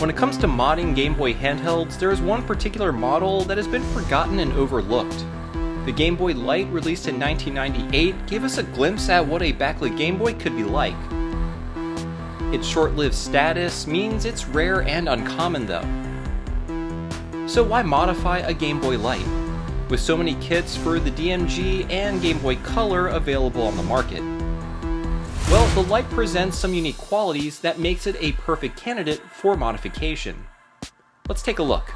When it comes to modding Game Boy handhelds, there is one particular model that has been forgotten and overlooked. The Game Boy Light, released in 1998, gave us a glimpse at what a backlit Game Boy could be like. Its short-lived status means it's rare and uncommon though. So why modify a Game Boy Light? With so many kits for the DMG and Game Boy Color available on the market. Well, the Light presents some unique qualities that makes it a perfect candidate for modification. Let's take a look.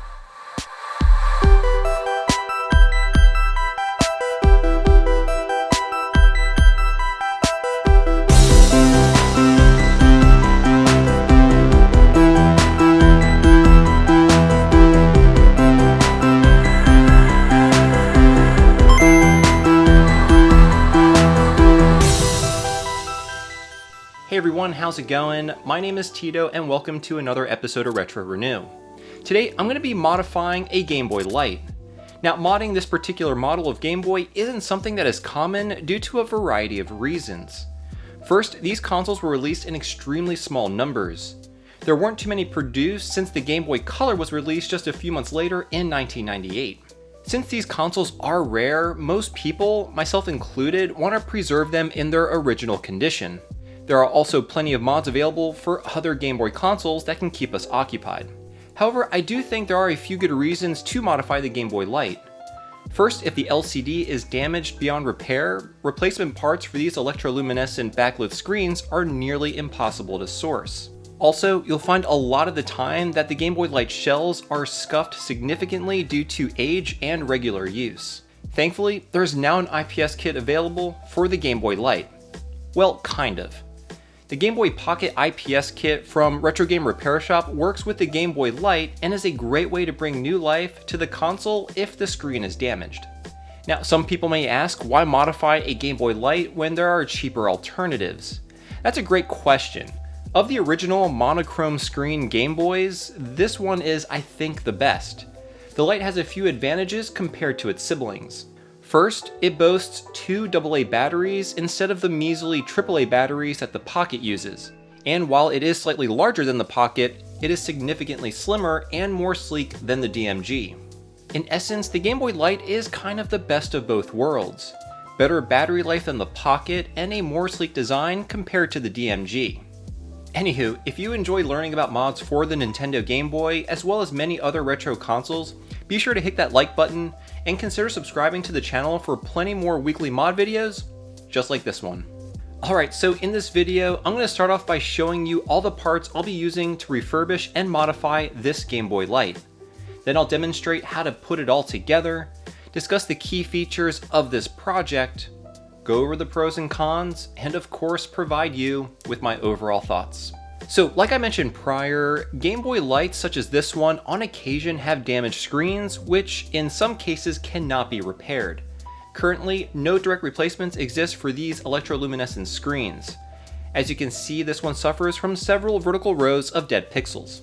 Hey everyone, how's it going? My name is Tito and welcome to another episode of Retro Renew. Today I'm going to be modifying a Game Boy Light. Now, modding this particular model of Game Boy isn't something that is common due to a variety of reasons. First, these consoles were released in extremely small numbers. There weren't too many produced since the Game Boy Color was released just a few months later in 1998. Since these consoles are rare, most people, myself included, want to preserve them in their original condition. There are also plenty of mods available for other Game Boy consoles that can keep us occupied. However, I do think there are a few good reasons to modify the Game Boy Light. First, if the LCD is damaged beyond repair, replacement parts for these electroluminescent backlit screens are nearly impossible to source. Also, you'll find a lot of the time that the Game Boy Light shells are scuffed significantly due to age and regular use. Thankfully, there is now an IPS kit available for the Game Boy Light. Well, kind of. The Game Boy Pocket IPS kit from Retro Game Repair Shop works with the Game Boy Light and is a great way to bring new life to the console if the screen is damaged. Now, some people may ask, why modify a Game Boy Light when there are cheaper alternatives? That's a great question. Of the original monochrome screen Game Boys, this one is, I think, the best. The Light has a few advantages compared to its siblings. First, it boasts two AA batteries instead of the measly AAA batteries that the Pocket uses. And while it is slightly larger than the Pocket, it is significantly slimmer and more sleek than the DMG. In essence, the Game Boy Light is kind of the best of both worlds. Better battery life than the Pocket and a more sleek design compared to the DMG. Anywho, if you enjoy learning about mods for the Nintendo Game Boy as well as many other retro consoles, be sure to hit that like button and consider subscribing to the channel for plenty more weekly mod videos just like this one. Alright, so in this video, I'm going to start off by showing you all the parts I'll be using to refurbish and modify this Game Boy Light. Then I'll demonstrate how to put it all together, discuss the key features of this project, go over the pros and cons, and of course provide you with my overall thoughts. So, like I mentioned prior, Game Boy Lights such as this one on occasion have damaged screens, which in some cases cannot be repaired. Currently, no direct replacements exist for these electroluminescent screens. As you can see, this one suffers from several vertical rows of dead pixels.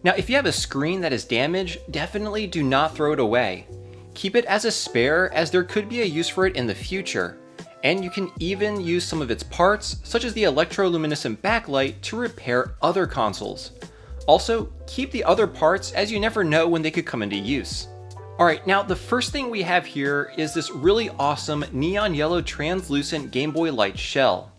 Now, if you have a screen that is damaged, definitely do not throw it away. Keep it as a spare, as there could be a use for it in the future. And you can even use some of its parts, such as the electroluminescent backlight, to repair other consoles. Also, keep the other parts as you never know when they could come into use. Alright, now the first thing we have here is this really awesome neon yellow translucent Game Boy Light shell.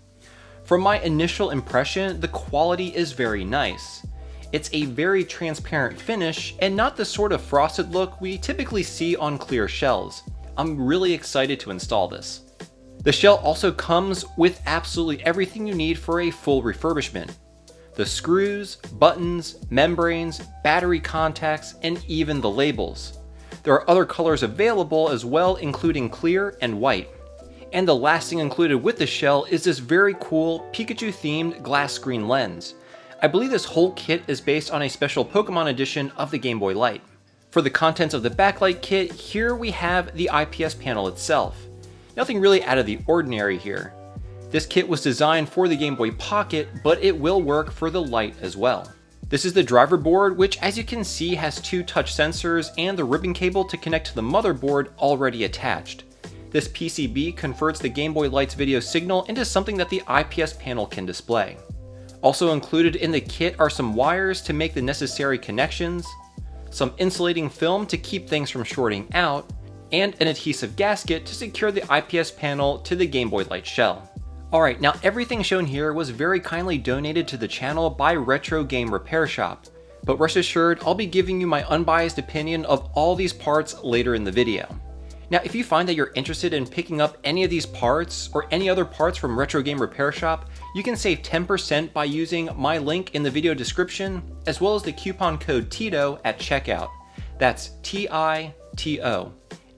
From my initial impression, the quality is very nice. It's a very transparent finish and not the sort of frosted look we typically see on clear shells. I'm really excited to install this. The shell also comes with absolutely everything you need for a full refurbishment. The screws, buttons, membranes, battery contacts, and even the labels. There are other colors available as well, including clear and white. And the last thing included with the shell is this very cool Pikachu themed glass screen lens. I believe this whole kit is based on a special Pokemon edition of the Game Boy Light. For the contents of the backlight kit, here we have the IPS panel itself. Nothing really out of the ordinary here. This kit was designed for the Game Boy Pocket, but it will work for the Light as well. This is the driver board, which as you can see has two touch sensors and the ribbon cable to connect to the motherboard already attached. This PCB converts the Game Boy Light's video signal into something that the IPS panel can display. Also included in the kit are some wires to make the necessary connections, some insulating film to keep things from shorting out, and an adhesive gasket to secure the IPS panel to the Game Boy Light shell. Alright, now everything shown here was very kindly donated to the channel by Retro Game Repair Shop, but rest assured I'll be giving you my unbiased opinion of all these parts later in the video. Now if you find that you're interested in picking up any of these parts or any other parts from Retro Game Repair Shop, you can save 10% by using my link in the video description, as well as the coupon code TITO at checkout. That's TITO.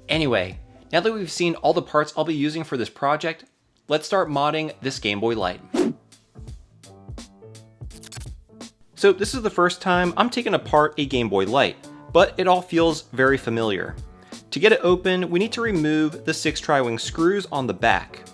Anyway, now that we've seen all the parts I'll be using for this project, let's start modding this Game Boy Light. So this is the first time I'm taking apart a Game Boy Light, but it all feels very familiar. To get it open, we need to remove the 6 tri-wing screws on the back.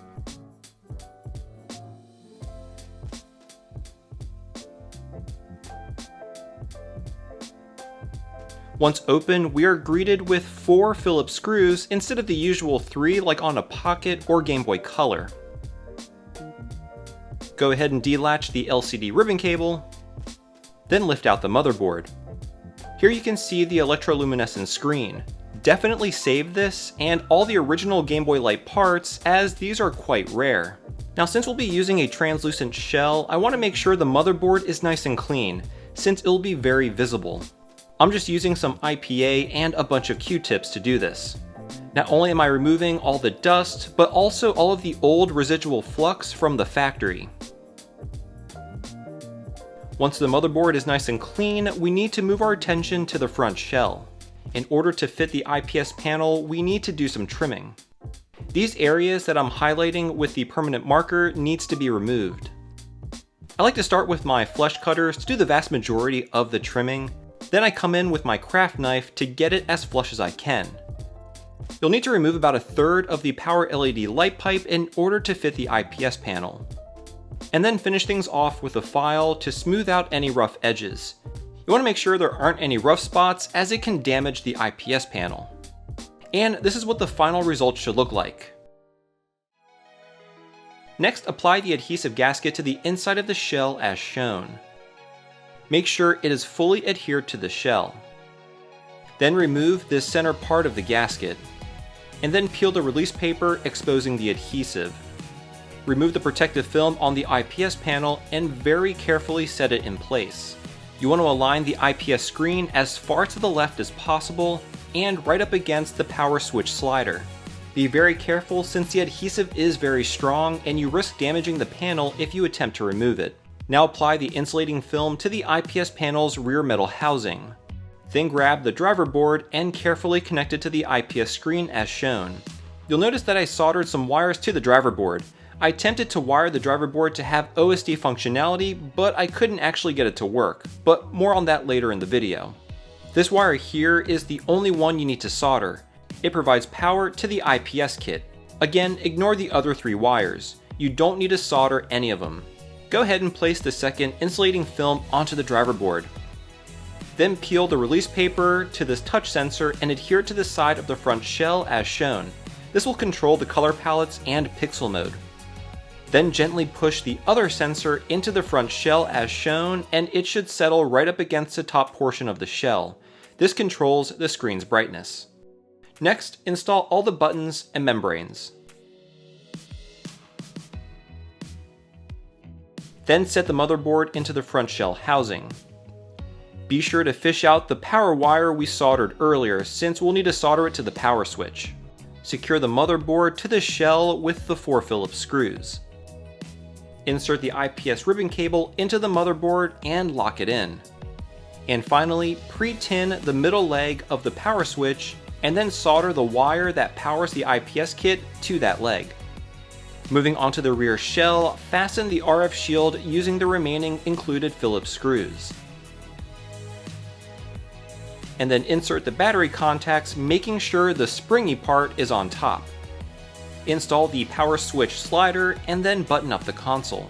Once open, we are greeted with 4 Phillips screws instead of the usual 3 like on a Pocket or Game Boy Color. Go ahead and delatch the LCD ribbon cable, then lift out the motherboard. Here you can see the electroluminescent screen. Definitely save this and all the original Game Boy Light parts, as these are quite rare. Now since we'll be using a translucent shell, I want to make sure the motherboard is nice and clean, since it'll be very visible. I'm just using some IPA and a bunch of Q-tips to do this. Not only am I removing all the dust, but also all of the old residual flux from the factory. Once the motherboard is nice and clean, we need to move our attention to the front shell. In order to fit the IPS panel, we need to do some trimming. These areas that I'm highlighting with the permanent marker needs to be removed. I like to start with my flesh cutters to do the vast majority of the trimming. Then I come in with my craft knife to get it as flush as I can. You'll need to remove about 1/3 of the power LED light pipe in order to fit the IPS panel. And then finish things off with a file to smooth out any rough edges. You want to make sure there aren't any rough spots, as it can damage the IPS panel. And this is what the final result should look like. Next, apply the adhesive gasket to the inside of the shell as shown. Make sure it is fully adhered to the shell. Then remove this center part of the gasket, and then peel the release paper, exposing the adhesive. Remove the protective film on the IPS panel and very carefully set it in place. You want to align the IPS screen as far to the left as possible and right up against the power switch slider. Be very careful since the adhesive is very strong and you risk damaging the panel if you attempt to remove it. Now apply the insulating film to the IPS panel's rear metal housing. Then grab the driver board and carefully connect it to the IPS screen as shown. You'll notice that I soldered some wires to the driver board. I attempted to wire the driver board to have OSD functionality, but I couldn't actually get it to work, but more on that later in the video. This wire here is the only one you need to solder. It provides power to the IPS kit. Again, ignore the other 3 wires. You don't need to solder any of them. Go ahead and place the second insulating film onto the driver board. Then peel the release paper to this touch sensor and adhere it to the side of the front shell as shown. This will control the color palettes and pixel mode. Then gently push the other sensor into the front shell as shown, and it should settle right up against the top portion of the shell. This controls the screen's brightness. Next, install all the buttons and membranes. Then set the motherboard into the front shell housing. Be sure to fish out the power wire we soldered earlier, since we'll need to solder it to the power switch. Secure the motherboard to the shell with the 4 Phillips screws. Insert the IPS ribbon cable into the motherboard and lock it in. And finally, pre-tin the middle leg of the power switch and then solder the wire that powers the IPS kit to that leg. Moving onto the rear shell, fasten the RF shield using the remaining included Phillips screws. And then insert the battery contacts, making sure the springy part is on top. Install the power switch slider and then button up the console.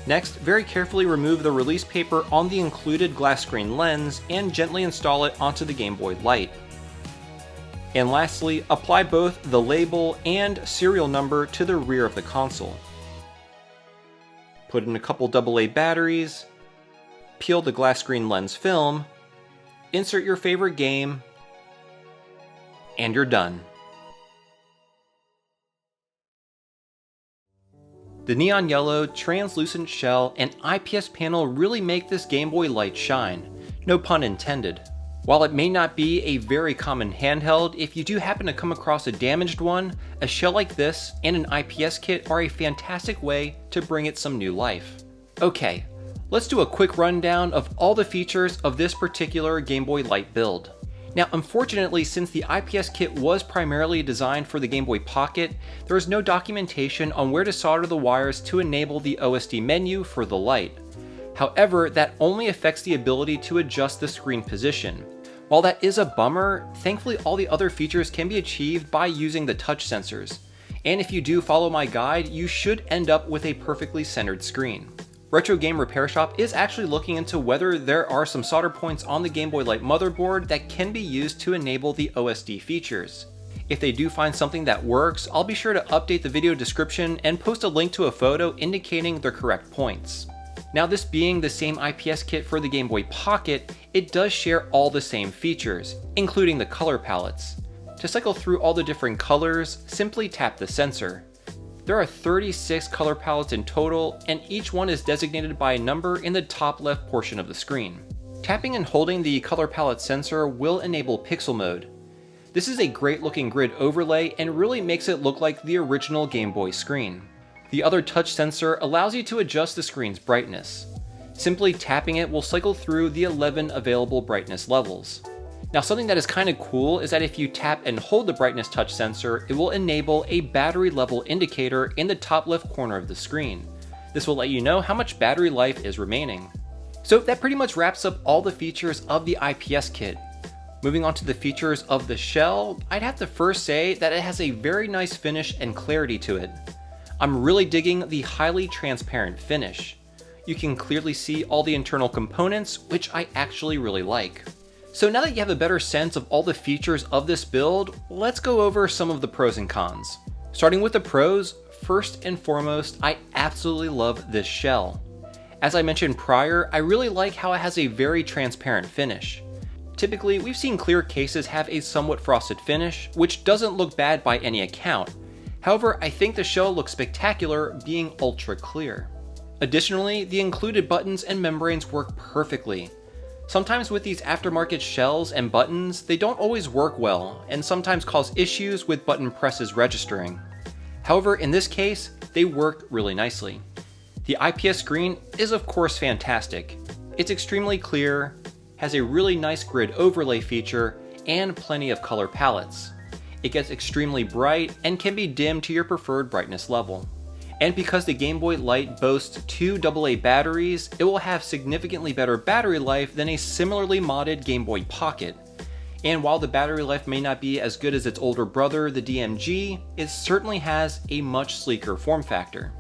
Next, very carefully remove the release paper on the included glass screen lens and gently install it onto the Game Boy Light. And lastly, apply both the label and serial number to the rear of the console. Put in a couple AA batteries, peel the glass screen lens film, insert your favorite game, and you're done. The neon yellow, translucent shell, and IPS panel really make this Game Boy Light shine, no pun intended. While it may not be a very common handheld, if you do happen to come across a damaged one, a shell like this and an IPS kit are a fantastic way to bring it some new life. Okay, let's do a quick rundown of all the features of this particular Game Boy Light build. Now, unfortunately, since the IPS kit was primarily designed for the Game Boy Pocket, there is no documentation on where to solder the wires to enable the OSD menu for the light. However, that only affects the ability to adjust the screen position. While that is a bummer, thankfully all the other features can be achieved by using the touch sensors. And if you do follow my guide, you should end up with a perfectly centered screen. Retro Game Repair Shop is actually looking into whether there are some solder points on the Game Boy Light motherboard that can be used to enable the OSD features. If they do find something that works, I'll be sure to update the video description and post a link to a photo indicating the correct points. Now, this being the same IPS kit for the Game Boy Pocket, it does share all the same features, including the color palettes. To cycle through all the different colors, simply tap the sensor. There are 36 color palettes in total, and each one is designated by a number in the top left portion of the screen. Tapping and holding the color palette sensor will enable pixel mode. This is a great looking grid overlay and really makes it look like the original Game Boy screen. The other touch sensor allows you to adjust the screen's brightness. Simply tapping it will cycle through the 11 available brightness levels. Now, something that is kind of cool is that if you tap and hold the brightness touch sensor, it will enable a battery level indicator in the top left corner of the screen. This will let you know how much battery life is remaining. So that pretty much wraps up all the features of the IPS kit. Moving on to the features of the shell, I'd have to first say that it has a very nice finish and clarity to it. I'm really digging the highly transparent finish. You can clearly see all the internal components, which I actually really like. So now that you have a better sense of all the features of this build, let's go over some of the pros and cons. Starting with the pros, first and foremost, I absolutely love this shell. As I mentioned prior, I really like how it has a very transparent finish. Typically, we've seen clear cases have a somewhat frosted finish, which doesn't look bad by any account. However, I think the shell looks spectacular being ultra clear. Additionally, the included buttons and membranes work perfectly. Sometimes with these aftermarket shells and buttons, they don't always work well and sometimes cause issues with button presses registering. However, in this case, they work really nicely. The IPS screen is of course fantastic. It's extremely clear, has a really nice grid overlay feature, and plenty of color palettes. It gets extremely bright and can be dimmed to your preferred brightness level. And because the Game Boy Light boasts 2 AA batteries, it will have significantly better battery life than a similarly modded Game Boy Pocket. And while the battery life may not be as good as its older brother, the DMG, it certainly has a much sleeker form factor.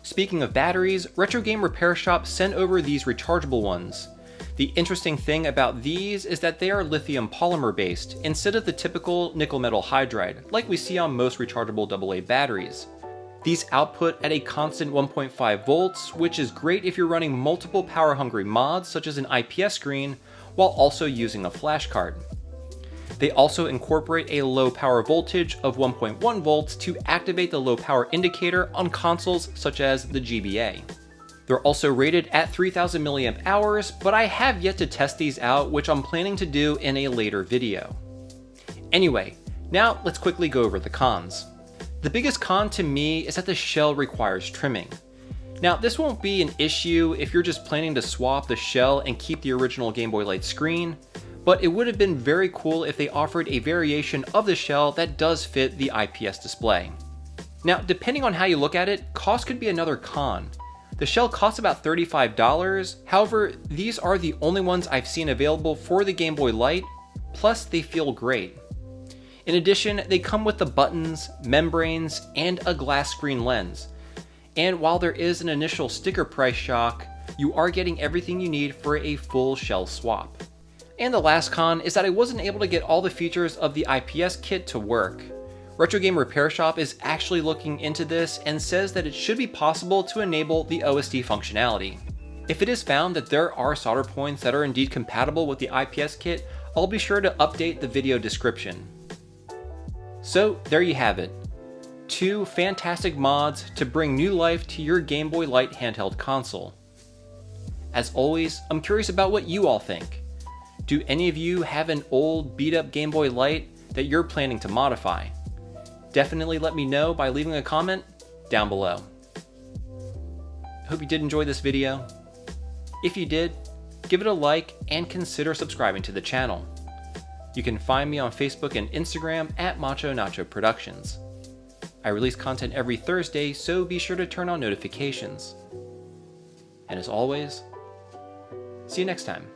Speaking of batteries, Retro Game Repair Shop sent over these rechargeable ones. The interesting thing about these is that they are lithium polymer based instead of the typical nickel metal hydride like we see on most rechargeable AA batteries. These output at a constant 1.5 volts, which is great if you're running multiple power hungry mods such as an IPS screen while also using a flash card. They also incorporate a low power voltage of 1.1 volts to activate the low power indicator on consoles such as the GBA. They're also rated at 3000 mAh, but I have yet to test these out, which I'm planning to do in a later video. Anyway, now let's quickly go over the cons. The biggest con to me is that the shell requires trimming. Now, this won't be an issue if you're just planning to swap the shell and keep the original Game Boy Light screen, but it would have been very cool if they offered a variation of the shell that does fit the IPS display. Now, depending on how you look at it, cost could be another con. The shell costs about $35, however, these are the only ones I've seen available for the Game Boy Light, plus they feel great. In addition, they come with the buttons, membranes, and a glass screen lens. And while there is an initial sticker price shock, you are getting everything you need for a full shell swap. And the last con is that I wasn't able to get all the features of the IPS kit to work. Retro Game Repair Shop is actually looking into this and says that it should be possible to enable the OSD functionality. If it is found that there are solder points that are indeed compatible with the IPS kit, I'll be sure to update the video description. So there you have it. 2 fantastic mods to bring new life to your Game Boy Light handheld console. As always, I'm curious about what you all think. Do any of you have an old beat up Game Boy Light that you're planning to modify? Definitely let me know by leaving a comment down below. Hope you did enjoy this video. If you did, give it a like and consider subscribing to the channel. You can find me on Facebook and Instagram at Macho Nacho Productions. I release content every Thursday, so be sure to turn on notifications. And as always, see you next time.